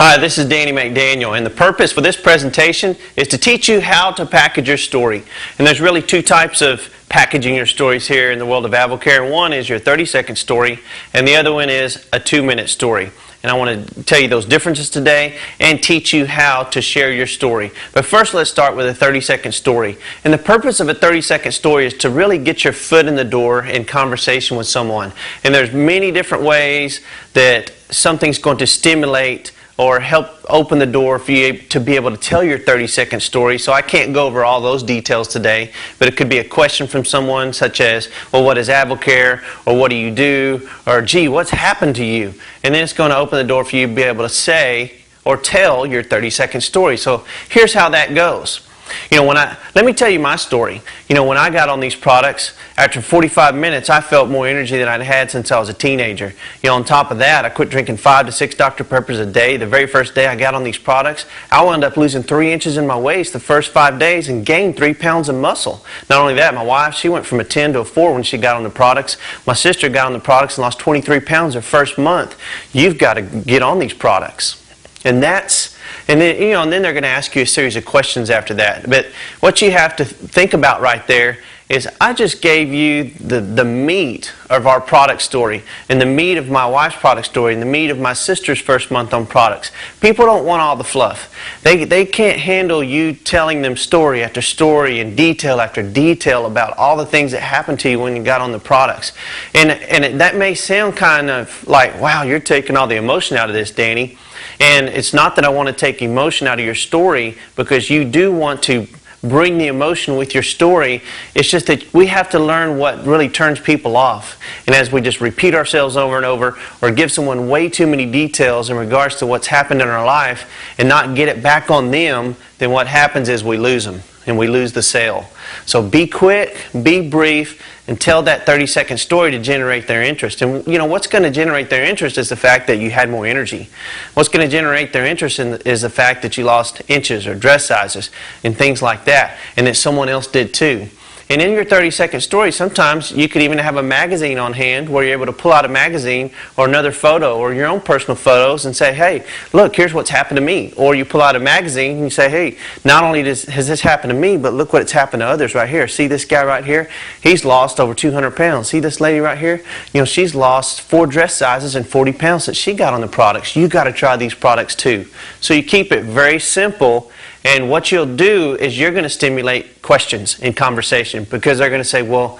Hi, this is Danny McDaniel, and the purpose for this presentation is to teach you how to package your story. And there's really two types of packaging your stories here in the world of AdvoCare. One is your 30-second story, and the other one is a 2-minute story. And I want to tell you those differences today and teach you how to share your story. But first, let's start with a 30-second story. And the purpose of a 30-second story is to really get your foot in the door in conversation with someone. And there's many different ways that something's going to stimulate or help open the door for you to be able to tell your 30-second story. So I can't go over all those details today, but it could be a question from someone such as, well, what is AdvoCare? Or what do you do? Or, gee, what's happened to you? And then it's going to open the door for you to be able to say or tell your 30-second story. So here's how that goes. Let me tell you my story. When I got on these products, after 45 minutes, I felt more energy than I'd had since I was a teenager. On top of that, I quit drinking 5 to 6 Dr. Peppers a day. The very first day I got on these products, I wound up losing 3 inches in my waist the first 5 days and gained 3 pounds of muscle. Not only that, my wife, she went from a 10 to a 4 when she got on the products. My sister got on the products and lost 23 pounds her first month. You've got to get on these products. And then they're going to ask you a series of questions after that. But what you have to think about right there is I just gave you the meat of our product story and the meat of my wife's product story and the meat of my sister's first month on products. People don't want all the fluff. They can't handle you telling them story after story and detail after detail about all the things that happened to you when you got on the products. That may sound kind of like, wow, you're taking all the emotion out of this, Danny. And it's not that I want to take emotion out of your story, because you do want to bring the emotion with your story. It's just that we have to learn what really turns people off. And as we just repeat ourselves over and over or give someone way too many details in regards to what's happened in our life and not get it back on them, then what happens is we lose them and we lose the sale. So be quick, be brief, and tell that 30-second story to generate their interest. And what's going to generate their interest is the fact that you had more energy. What's going to generate their interest is the fact that you lost inches or dress sizes and things like that, and that someone else did too. And in your 30-second story, sometimes you could even have a magazine on hand where you're able to pull out a magazine or another photo or your own personal photos and say, hey, look, here's what's happened to me. Or you pull out a magazine and you say, hey, not only has this happened to me, but look what it's happened to others right here. See this guy right here? He's lost over 200 pounds. See this lady right here? She's lost 4 dress sizes and 40 pounds since she got on the products. You got to try these products too. So you keep it very simple. And what you'll do is you're going to stimulate questions in conversation, because they're going to say, well,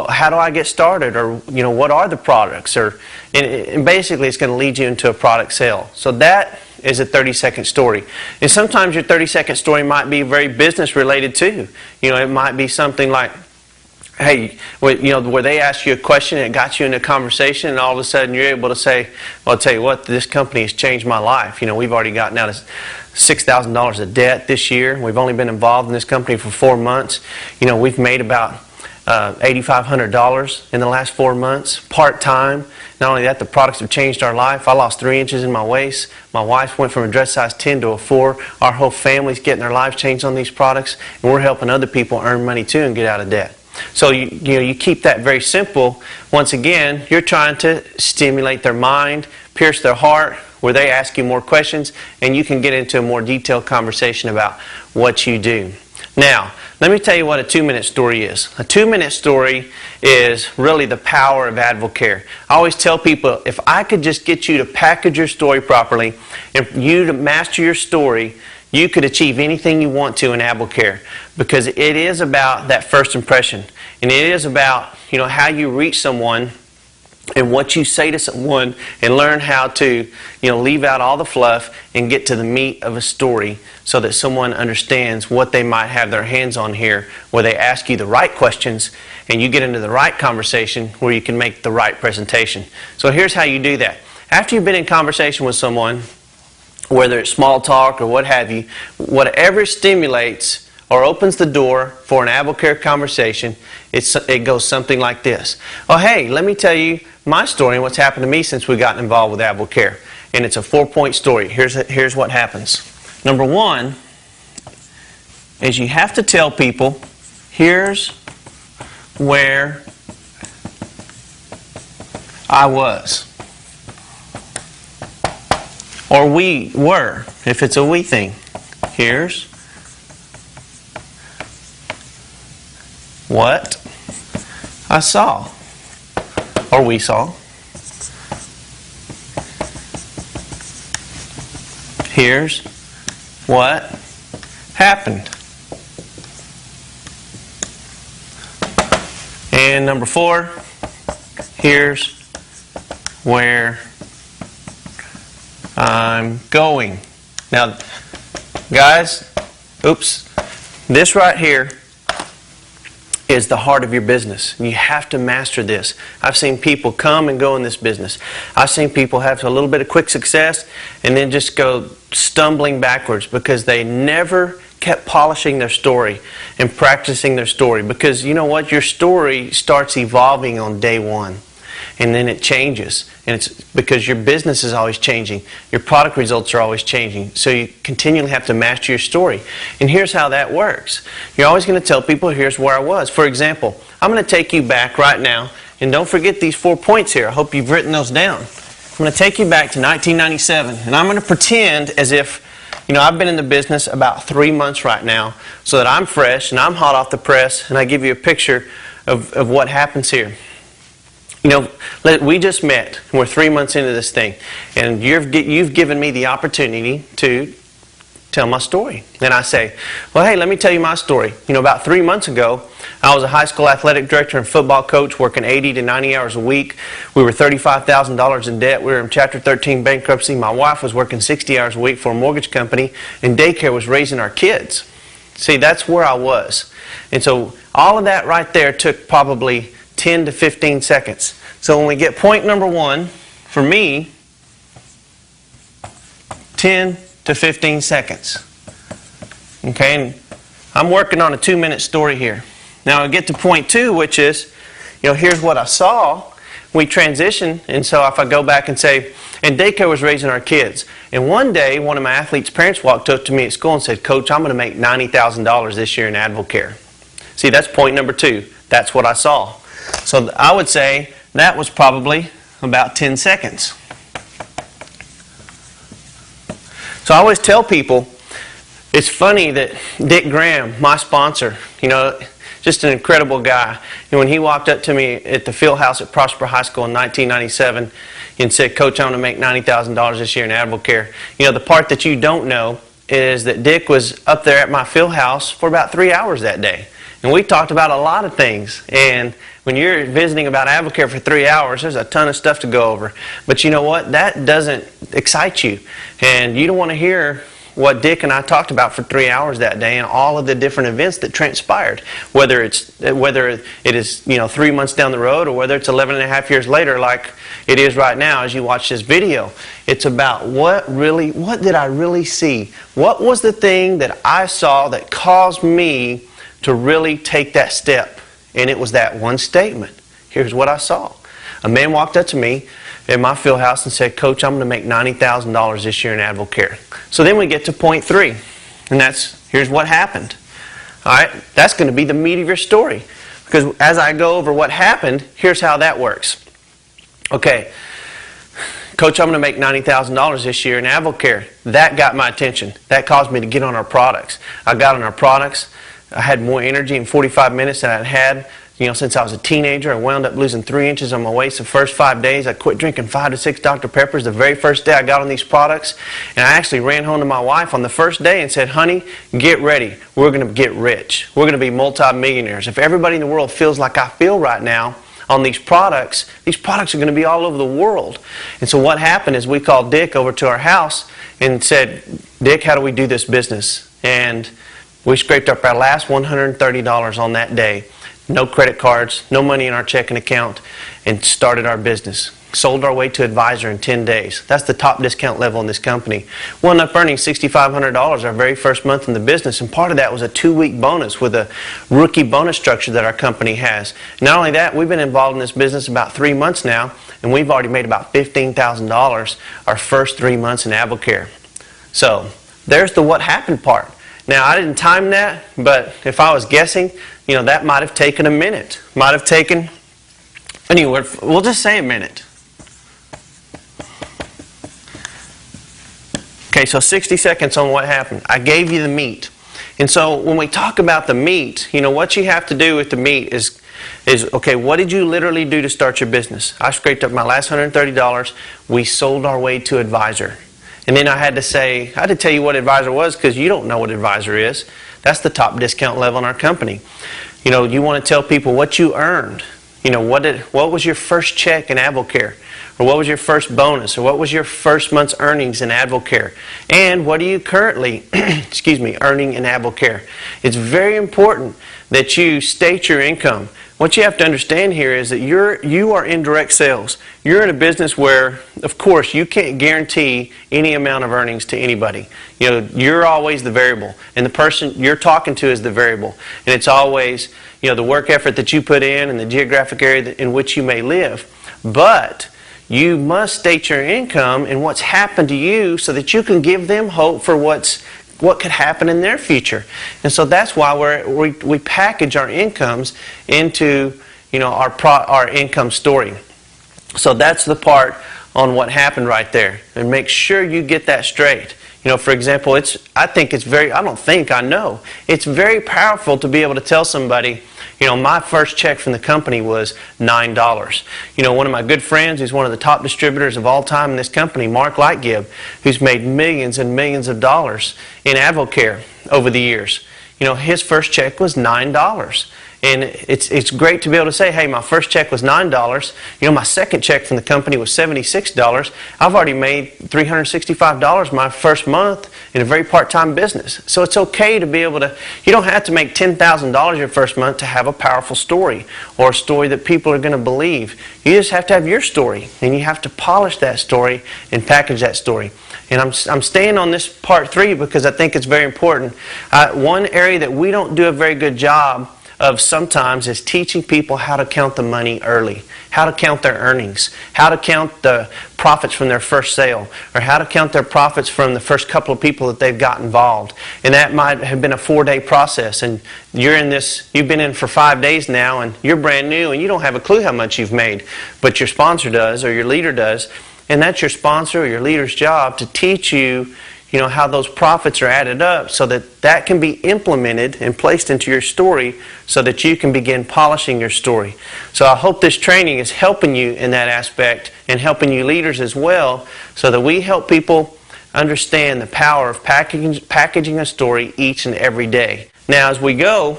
how do I get started? Or, what are the products? And basically it's going to lead you into a product sale. So that is a 30-second story. And sometimes your 30-second story might be very business related too. It might be something like, hey, where they ask you a question and it got you in a conversation, and all of a sudden you're able to say, well, I'll tell you what, this company has changed my life. We've already gotten out of $6,000 of debt this year. We've only been involved in this company for 4 months. We've made about $8,500 in the last 4 months, part-time. Not only that, the products have changed our life. I lost 3 inches in my waist. My wife went from a dress size 10 to a 4. Our whole family's getting their lives changed on these products, and we're helping other people earn money too and get out of debt. So you keep that very simple. Once again, you're trying to stimulate their mind, pierce their heart, where they ask you more questions, and you can get into a more detailed conversation about what you do. Now, let me tell you what a 2-minute story is. A 2-minute story is really the power of AdvoCare. I always tell people, if I could just get you to package your story properly, and you to master your story, you could achieve anything you want to in AdvoCare, because it is about that first impression, and it is about how you reach someone and what you say to someone, and learn how to leave out all the fluff and get to the meat of a story, so that someone understands what they might have their hands on here, where they ask you the right questions and you get into the right conversation where you can make the right presentation. So here's how you do that. After you've been in conversation with someone, whether it's small talk or what have you, whatever stimulates or opens the door for an AdvoCare conversation, it goes something like this. Oh, hey, let me tell you my story and what's happened to me since we got involved with AdvoCare. And it's a 4-point story. Here's what happens. Number 1 is you have to tell people, here's where I was. or we were, if it's a we thing. Here's what I saw, or we saw. Here's what happened. And number 4, here's where I'm going. Now, guys, this right here is the heart of your business. You have to master this. I've seen people come and go in this business. I've seen people have a little bit of quick success and then just go stumbling backwards because they never kept polishing their story and practicing their story. Because you know what? Your story starts evolving on day 1. And then it changes. And it's because your business is always changing. Your product results are always changing. So you continually have to master your story. And here's how that works. You're always going to tell people, here's where I was. For example, I'm going to take you back right now. And don't forget these 4 points here. I hope you've written those down. I'm going to take you back to 1997. And I'm going to pretend as if, I've been in the business about 3 months right now. So that I'm fresh and I'm hot off the press. And I give you a picture of what happens here. We just met. We're 3 months into this thing. And you've given me the opportunity to tell my story. And I say, well, hey, let me tell you my story. About 3 months ago, I was a high school athletic director and football coach working 80 to 90 hours a week. We were $35,000 in debt. We were in Chapter 13 bankruptcy. My wife was working 60 hours a week for a mortgage company. And daycare was raising our kids. See, that's where I was. And so all of that right there took probably 10 to 15 seconds. So when we get point number 1, for me, 10 to 15 seconds. Okay, and I'm working on a 2-minute story here. Now I get to point 2, which is, here's what I saw. We transition, and so if I go back and say, and daycare was raising our kids. And one day, one of my athletes' parents walked up to me at school and said, Coach, I'm going to make $90,000 this year in AdvoCare. See, that's point number 2. That's what I saw. So I would say that was probably about 10 seconds. So I always tell people, it's funny that Dick Graham, my sponsor, just an incredible guy. And when he walked up to me at the field house at Prosper High School in 1997 and said, Coach, I'm going to make $90,000 this year in AdvoCare. The part that you don't know is that Dick was up there at my field house for about 3 hours that day. And we talked about a lot of things. And when you're visiting about AdvoCare for 3 hours, there's a ton of stuff to go over. But you know what? That doesn't excite you. And you don't want to hear what Dick and I talked about for 3 hours that day and all of the different events that transpired. Whether it is 3 months down the road or whether it's 11 and a half years later like it is right now as you watch this video. It's about what did I really see? What was the thing that I saw that caused me to really take that step? And it was that one statement. Here's what I saw. A man walked up to me at my field house and said, Coach, I'm going to make $90,000 this year in AdvoCare. So then we get to point 3. And here's what happened. All right, that's going to be the meat of your story. Because as I go over what happened, here's how that works. Okay, Coach, I'm going to make $90,000 this year in AdvoCare. That got my attention. That caused me to get on our products. I got on our products. I had more energy in 45 minutes than I'd had since I was a teenager. I wound up losing 3 inches on my waist the first 5 days. I quit drinking 5 to 6 Dr. Peppers the very first day I got on these products. And I actually ran home to my wife on the first day and said, honey, get ready. We're going to get rich. We're going to be multi-millionaires. If everybody in the world feels like I feel right now on these products are going to be all over the world. And so what happened is we called Dick over to our house and said, Dick, how do we do this business? And we scraped up our last $130 on that day. No credit cards, no money in our checking account, and started our business. Sold our way to advisor in 10 days. That's the top discount level in this company. Wound up earning $6,500 our very first month in the business, and part of that was a 2-week bonus with a rookie bonus structure that our company has. Not only that, we've been involved in this business about 3 months now, and we've already made about $15,000 our first 3 months in AdvoCare. So there's the what happened part. Now, I didn't time that, but if I was guessing, that might have taken a minute. Might have taken anywhere, we'll just say a minute. Okay, so 60 seconds on what happened. I gave you the meat. And so when we talk about the meat, what you have to do with the meat is okay, what did you literally do to start your business? I scraped up my last $130. We sold our way to Advisor. And then I had to tell you what Advisor was, because you don't know what Advisor is. That's the top discount level in our company. You want to tell people what you earned. What was your first check in AdvoCare? Or what was your first bonus? Or what was your first month's earnings in AdvoCare? And what are you currently earning in AdvoCare? It's very important that you state your income. What you have to understand here is that you are in direct sales. You're in a business where, of course, you can't guarantee any amount of earnings to anybody. You're always the variable, and the person you're talking to is the variable. And it's always, the work effort that you put in and the geographic area in which you may live. But you must state your income and what's happened to you so that you can give them hope for what could happen in their future. And so that's why we package our incomes into our income story. So that's the part on what happened right there. And make sure you get that straight. For example, I know it's very powerful to be able to tell somebody, my first check from the company was $9. One of my good friends, who's one of the top distributors of all time in this company, Mark Lightgib, who's made millions and millions of dollars in AdvoCare over the years. His first check was $9. And it's great to be able to say, hey, my first check was $9. My second check from the company was $76. I've already made $365 my first month in a very part-time business. So it's okay to be able to, you don't have to make $10,000 your first month to have a powerful story or a story that people are going to believe. You just have to have your story, and you have to polish that story and package that story. And I'm staying on this part 3 because I think it's very important. One area that we don't do a very good job of sometimes is teaching people how to count the money early, how to count their earnings, how to count the profits from their first sale, or how to count their profits from the first couple of people that they've got involved. And that might have been a 4-day process, and you've been in for 5 days now, and you're brand new, and you don't have a clue how much you've made, but your sponsor does, or your leader does, and that's your sponsor or your leader's job to teach you how those profits are added up so that can be implemented and placed into your story so that you can begin polishing your story. So I hope this training is helping you in that aspect and helping you leaders as well, so that we help people understand the power of packaging a story each and every day. Now as we go,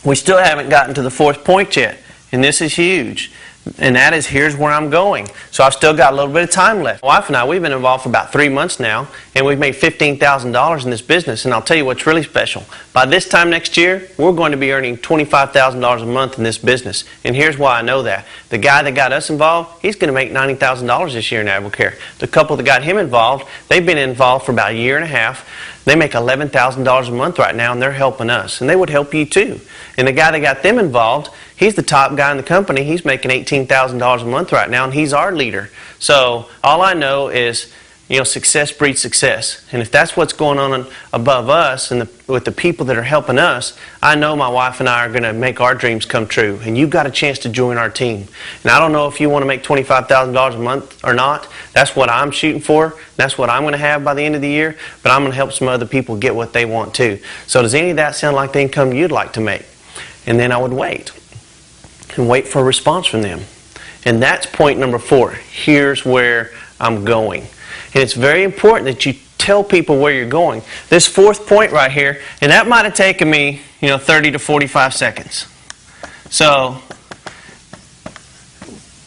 we still haven't gotten to the 4th point yet, and this is huge. And that is, here's where I'm going. So I've still got a little bit of time left. My wife and I, we've been involved for about 3 months now, and we've made $15,000 in this business. And I'll tell you what's really special. By this time next year, we're going to be earning $25,000 a month in this business. And here's why I know that. The guy that got us involved, he's going to make $90,000 this year in AdvoCare. The couple that got him involved, they've been involved for about a year and a half. They make $11,000 a month right now, and they're helping us. And they would help you too. And the guy that got them involved, he's the top guy in the company. He's making $18,000 a month right now, and he's our leader. So all I know is, success breeds success. And if that's what's going on above us and with the people that are helping us, I know my wife and I are going to make our dreams come true. And you've got a chance to join our team. And I don't know if you want to make $25,000 a month or not. That's what I'm shooting for. That's what I'm going to have by the end of the year. But I'm going to help some other people get what they want too. So does any of that sound like the income you'd like to make? And then I would wait. And wait for a response from them. And that's point number 4. Here's where I'm going. And it's very important that you tell people where you're going. This 4th point right here, and that might have taken me, 30 to 45 seconds. So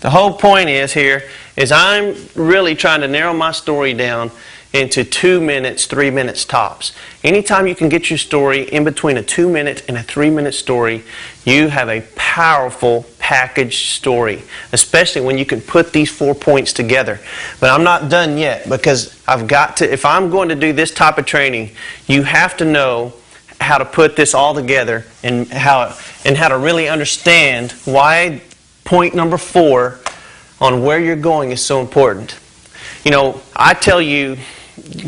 the whole point is I'm really trying to narrow my story down into 2 minutes, 3 minutes tops. Anytime you can get your story in between a 2-minute and a 3-minute story, you have a powerful packaged story, especially when you can put these 4 points together. But I'm not done yet, because if I'm going to do this type of training, you have to know how to put this all together and how to really understand why point number 4 on where you're going is so important. I tell you,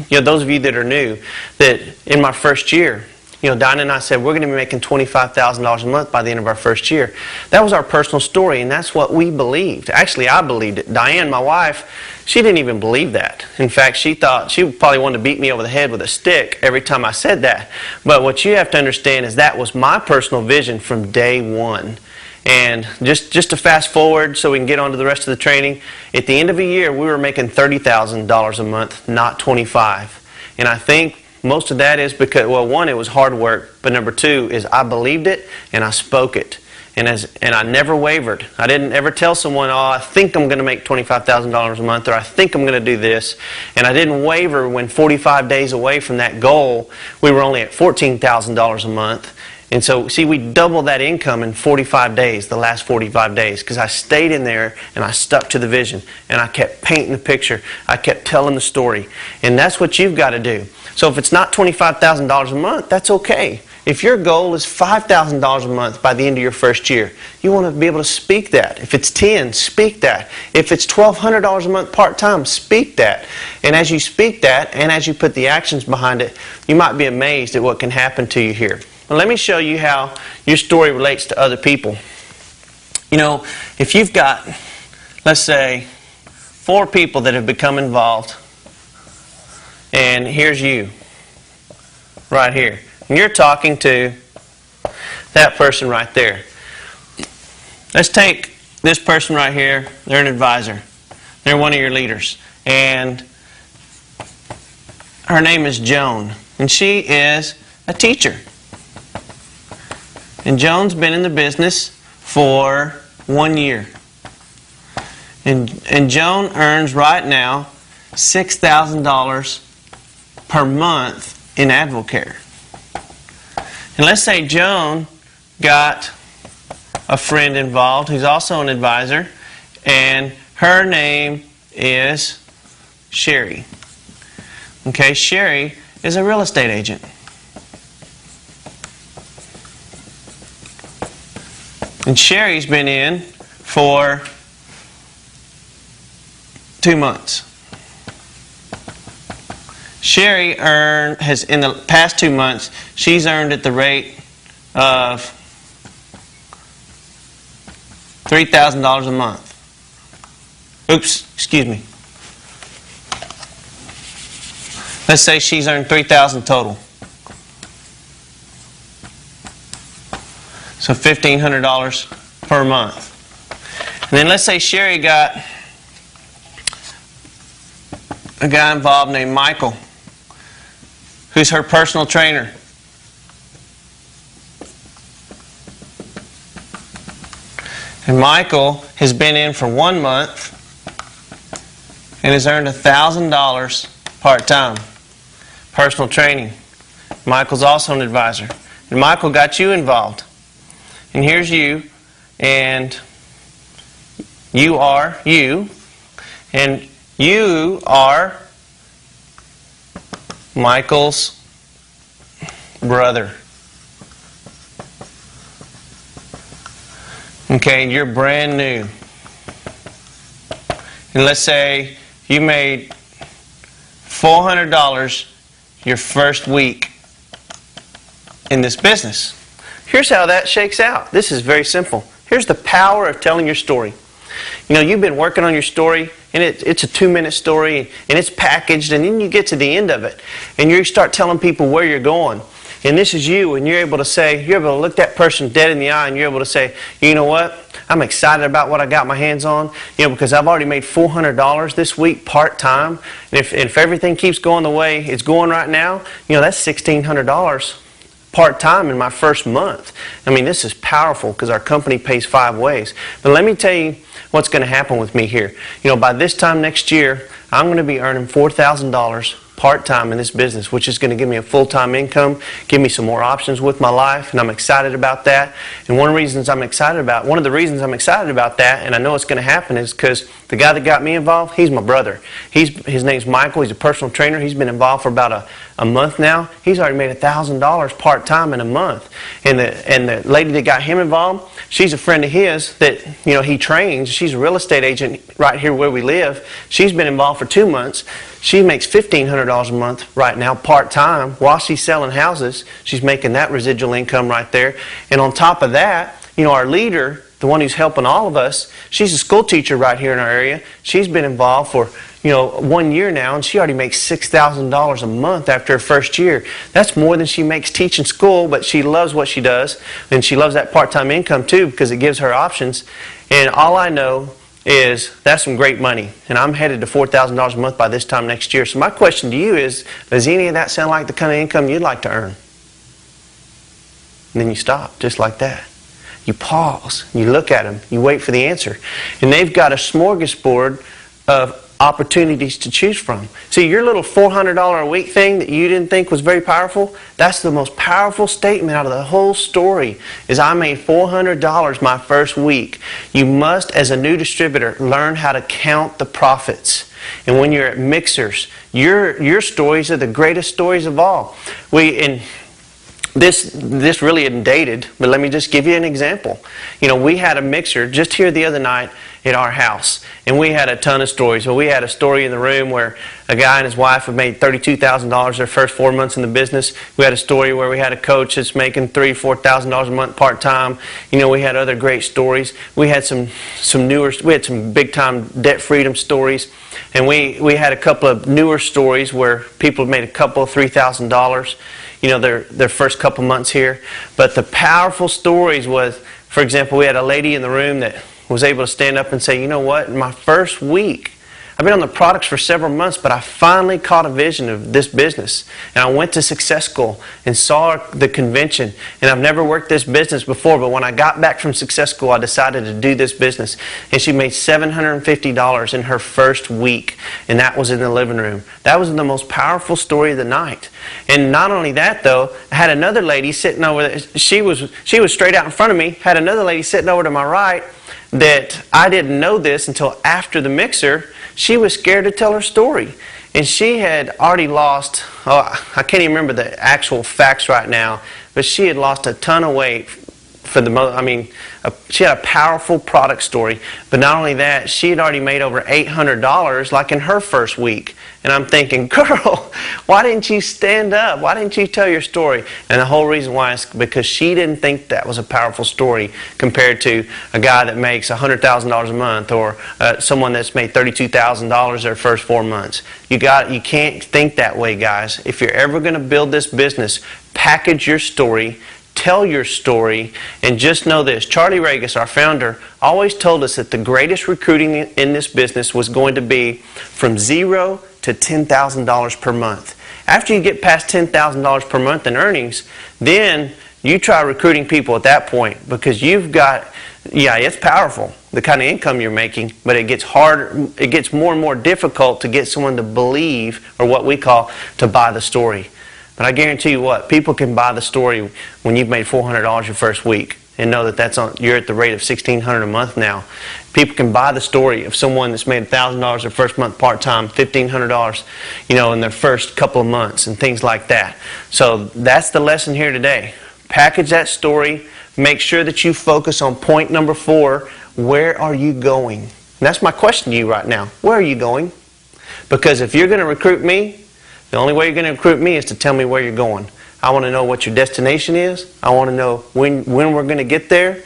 those of you that are new, that in my first year, Dinah and I said we're going to be making $25,000 a month by the end of our first year. That was our personal story, and that's what we believed. Actually, I believed it. Diane, my wife, she didn't even believe that. In fact, she thought she probably wanted to beat me over the head with a stick every time I said that. But what you have to understand is that was my personal vision from day one. And just to fast forward so we can get on to the rest of the training, at the end of a year, we were making $30,000 a month, not $25,000. And I think most of that is because, well, one, it was hard work, but number two is I believed it and I spoke it. And I never wavered. I didn't ever tell someone, oh, I think I'm going to make $25,000 a month, or I think I'm going to do this. And I didn't waver when 45 days away from that goal, we were only at $14,000 a month. And so, see, we doubled that income in 45 days, the last 45 days, because I stayed in there and I stuck to the vision. And I kept painting the picture. I kept telling the story. And that's what you've got to do. So if it's not $25,000 a month, that's okay. If your goal is $5,000 a month by the end of your first year, you want to be able to speak that. If it's $10,000, speak that. If it's $1,200 a month part-time, speak that. And as you speak that, and as you put the actions behind it, you might be amazed at what can happen to you here. Well, let me show you how your story relates to other people. If you've got, let's say, 4 people that have become involved, and here's you, right here. And you're talking to that person right there. Let's take this person right here. They're an advisor. They're one of your leaders. And her name is Joan. And she is a teacher. And Joan's been in the business for 1 year. And Joan earns right now $6,000 per month in AdvoCare. And let's say Joan got a friend involved who's also an advisor, and her name is Sherry. Okay, Sherry is a real estate agent. And Sherry's been in for 2 months. Sherry has in the past 2 months, she's earned at the rate of $3,000 a month. Oops, excuse me. Let's say she's earned $3,000 total. So $1,500 per month. And then let's say Sherry got a guy involved named Michael, who's her personal trainer. And Michael has been in for 1 month and has earned $1,000 part-time. Personal training. Michael's also an advisor. And Michael got you involved. And here's you, and you are you, and you are Michael's brother. Okay, and you're brand new. And let's say you made $400 your first week in this business. Here's how that shakes out. This is very simple. Here's the power of telling your story. You've been working on your story, and it's a 2-minute story, and it's packaged, and then you get to the end of it, and you start telling people where you're going. And this is you, and you're able to look that person dead in the eye, and you're able to say, you know what? I'm excited about what I got my hands on, because I've already made $400 this week part-time. And if everything keeps going the way it's going right now, that's $1,600 part-time in my first month. I mean, this is powerful because our company pays 5 ways. But let me tell you what's going to happen with me here. By this time next year, I'm going to be earning $4,000 part-time in this business, which is going to give me a full-time income, give me some more options with my life, and I'm excited about that. And one of the reasons I'm excited about that, and I know it's going to happen, is because the guy that got me involved, he's my brother. His name's Michael. He's a personal trainer. He's been involved for about a month now. He's already made $1,000 part-time in a month. And the lady that got him involved, she's a friend of his that he trains. She's a real estate agent right here where we live. She's been involved for 2 months. She makes $1,500 a month right now, part-time, while she's selling houses. She's making that residual income right there. And on top of that, our leader, the one who's helping all of us, she's a school teacher right here in our area. She's been involved for 1 year now, and she already makes $6,000 a month after her first year. That's more than she makes teaching school, but she loves what she does, and she loves that part-time income too because it gives her options. And all I know is that's some great money, and I'm headed to $4,000 a month by this time next year. So my question to you is, does any of that sound like the kind of income you'd like to earn? And then you stop, just like that. You pause, you look at them, you wait for the answer. And they've got a smorgasbord of opportunities to choose from. See, your little $400 a week thing that you didn't think was very powerful, that's the most powerful statement out of the whole story, is I made $400 my first week. You must, as a new distributor, learn how to count the profits. And when you're at Mixers, your stories are the greatest stories of all. This really isn't dated, but let me just give you an example. We had a mixer just here the other night at our house, and we had a ton of stories. Well, we had a story in the room where a guy and his wife have made $32,000 their first 4 months in the business. We had a story where we had a coach that's making $3,000 to $4,000 a month part-time. We had other great stories. We had some big time debt freedom stories, and we had a couple of newer stories where people have made a couple of $3,000. Their first couple months here. But the powerful stories was, for example, we had a lady in the room that was able to stand up and say, you know what, in my first week, I've been on the products for several months, but I finally caught a vision of this business. And I went to Success School and saw the convention. And I've never worked this business before, but when I got back from Success School, I decided to do this business. And she made $750 in her first week. And that was in the living room. That was the most powerful story of the night. And not only that, though, I had another lady sitting over there. She was straight out in front of me. Had another lady sitting over to my right that I didn't know this until after the mixer. She was scared to tell her story. And she had already lost, I can't even remember the actual facts right now, but she had lost a ton of weight for the most, she had a powerful product story. But not only that, she had already made over $800 like in her first week. And I'm thinking, girl, why didn't you stand up? Why didn't you tell your story? And the whole reason why is because she didn't think that was a powerful story compared to a guy that makes $100,000 a month or someone that's made $32,000 their first 4 months. You can't think that way, guys. If you're ever going to build this business, package your story, tell your story, and just know this. Charlie Regis, our founder, always told us that the greatest recruiting in this business was going to be from $0 to $10,000 per month. After you get past $10,000 per month in earnings, then you try recruiting people at that point, because you've got, it's powerful, the kind of income you're making, but it gets harder, it gets more and more difficult to get someone to believe, or what we call to buy the story. But I guarantee you what, people can buy the story when you've made $400 your first week and know that you're at the rate of $1,600 a month now. People can buy the story of someone that's made $1,000 their first month part-time, $1,500, in their first couple of months and things like that. So that's the lesson here today. Package that story. Make sure that you focus on point number 4. Where are you going? And that's my question to you right now. Where are you going? Because if you're going to recruit me, the only way you're going to recruit me is to tell me where you're going. I want to know what your destination is. I want to know when we're going to get there.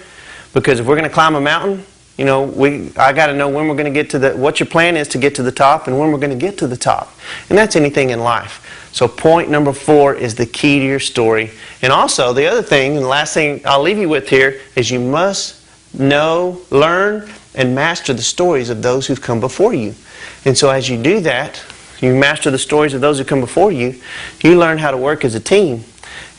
Because if we're going to climb a mountain, I got to know when we're going to get to what your plan is to get to the top and when we're going to get to the top. And that's anything in life. So point number 4 is the key to your story. And also the other thing, and the last thing I'll leave you with here, is you must know, learn, and master the stories of those who've come before you. And so as you do that, you master the stories of those who come before you, you learn how to work as a team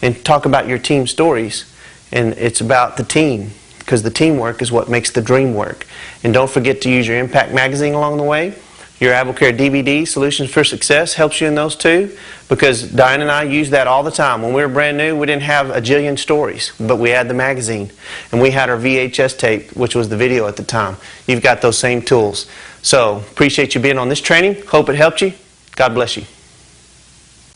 and talk about your team stories. And it's about the team, because the teamwork is what makes the dream work. And don't forget to use your Impact Magazine along the way. Your AvalCare DVD, Solutions for Success, helps you in those too, because Diane and I use that all the time. When we were brand new, we didn't have a jillion stories, but we had the magazine. And we had our VHS tape, which was the video at the time. You've got those same tools. So, appreciate you being on this training. Hope it helped you. God bless you.